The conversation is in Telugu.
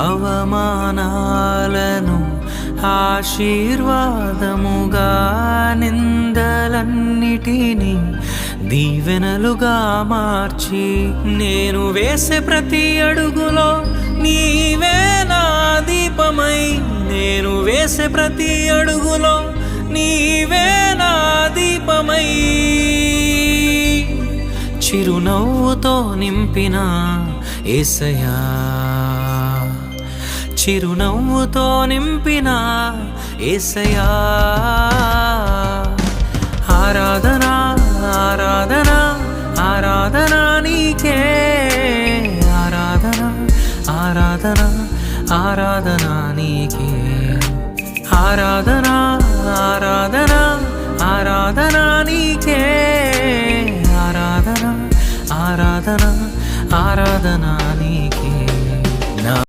అవమానాలను ఆశీర్వాదముగా, నిందలన్నిటినీ దీవెనలుగా మార్చి, నేను వేసే ప్రతి అడుగులో నీవే నా దీపమై, నేను వేసే ప్రతి అడుగులో నీవే నా దీపమై, చిరునవ్వుతో నింపిన యేసయ్యా, చిరునవ్వుతో నింపిన యేసయ్యా. ఆరాధనా ఆరాధనా ఆరాధనా నీకే, ఆరాధనా ఆరాధనా ఆరాధనా నీకే, ఆరాధనా ఆరాధనా ఆరాధనా నీకే, ఆరాధనా ఆరాధనా ఆరాధనా